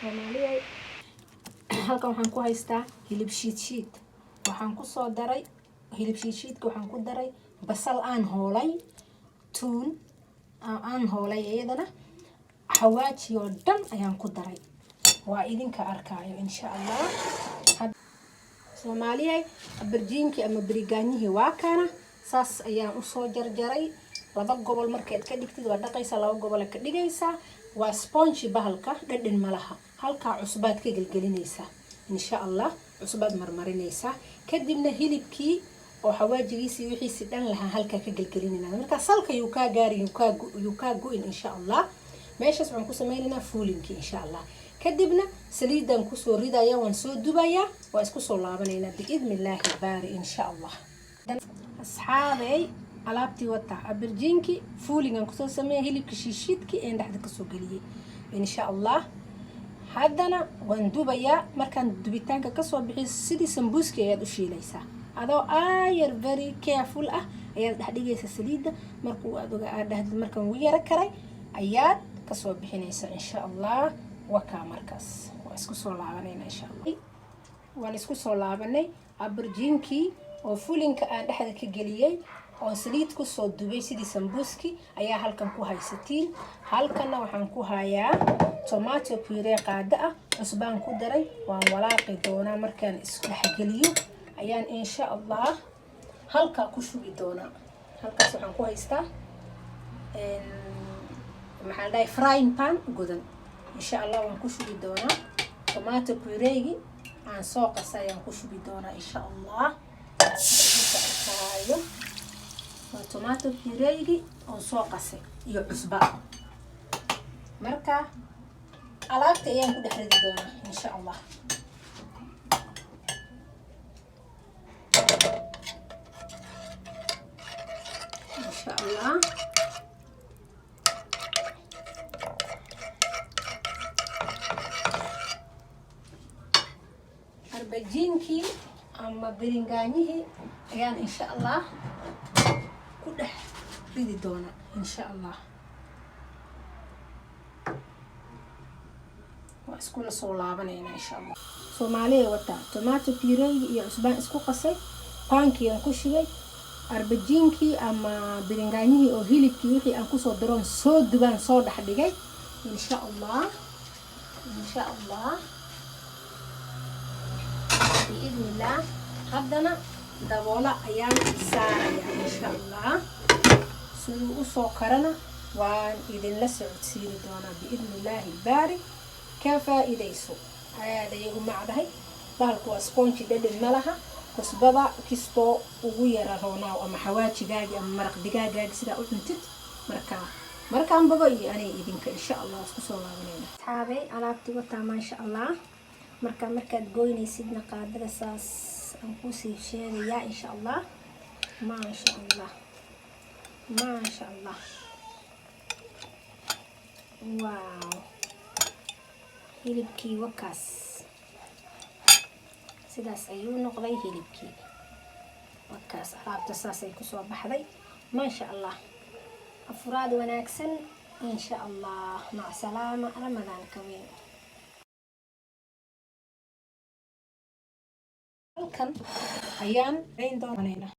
Soomaaliya halkan waxaan ku haystaa hilib shiid. Waxaan ku soo daray hilib shiidka, waxaan ku daray basal aan hoolay, tuun aan hoolay iyadana xawaaji oo dhan ayaan ku daray. waa idinka arkaayo insha Allah. Soomaaliya barjiinki ama barigaanyihi waa kana saas ayaan u soo jarjaray. laba gobol markeed ka dhigtid waa dhaqaysa, laba gobol ka dhigaysa. waa sponge bahalka dhadhan malaha. halka cusbaad ka gelgelinaysa insha Allah, cusbaad marmarinaysa. kadibna hilibkii oo xawaajigiisi wixiisi dhan laha halka ka gelgelinayna. marka salka yuu ka gaari yuu ka go'in insha Allah. meeshas waxaan ku sameeynaa fuulinki insha Allah. kadibna saliidan ku soo ridaya, waan soo dubaya, waa isku soo laabanayna biidnillaahi baari insha Allah. asxaabay alaabtii wata abarjiinki fuulingan ku soo sameeyay hilibka shiishidki ee dhaxda ka soo galiyay insha Allah. haddana waan dubaya. markaan dubitaanka ka soo bixiyo sidii sambuuska ayaad u shiilaysaa adoo ayar very careful ah ayaad dhex dhigaysaa saliida. markuu aad dhahdid markaan wuu yara karay ayaad ka soo bixinaysaa insha Allah. waka markaas waa isku soo laabanayna insha Allah. waan isku soo laabanay abarjiinki oo fuulinka aan dhexda ka geliyay oo saliid ku soo dubay sidii sambuuski ayaa halkan ku haysatiin. halkana waxaan ku hayaa tomato puree qaada ah, cusbaan ku daray. waan walaaqi doonaa markaan isku dhex geliyo ayaan insha Allah halka ku shubi doonaa. halkaas waxaan ku haystaa maxaa dhahay frying pan gudan insha Allah. waan ku shubi doonaa tomato puree aan soo qasay ayaan ku shubi doonaa insha Allah. tomato puree oo soo qasay iyo cusba. marka alaabta ayaan ku dhex ridi doonaa insha Allah. insha Allah arbajiinki ama biringaanyihi ayaan insha Allah ku dhex ridi doona insha Allah. waa isku la soo laabanayna insha Allah. Soomaaliya wata tomato puree iyo cusbaan isku qasay, pankii aan ku shubay, arbajiinki ama biringaanyihi oo hilibkii wixii aan ku soo daroon soo dubaan soo dhex dhigay insha Allah. insha Allah biidnillah. haddana daboola ayaan saaraya insha Allah. siduu u soo karana waan idinla socodsiini doonaa biidnillaahi baari. ka faa'iidayso aad ayay u macdahay. bahalku waa sponge dhadhan malaha. kusbada kistoo ugu yara roonaaw ama xawaajigaagi ama maraq digaagaagi sidaa u cuntid. markaan bogo iyo anay idinka insha Allah isku soo laabanayna. asxaabay alaabtii wataa maasha Allah. markaad goynaysidna qaadada saas aan ku sii sheegayaa insha Allah. maasha Allah maasha Allah. wow hilibkii wakaas sidaas ayuu noqday hilibkii wakaas. alaabta saas ay ku soo baxday maasha Allah. afraad wanaagsan insha Allah. mac salaama. ramadaan kariim. halkan ayaan rayn doonaa.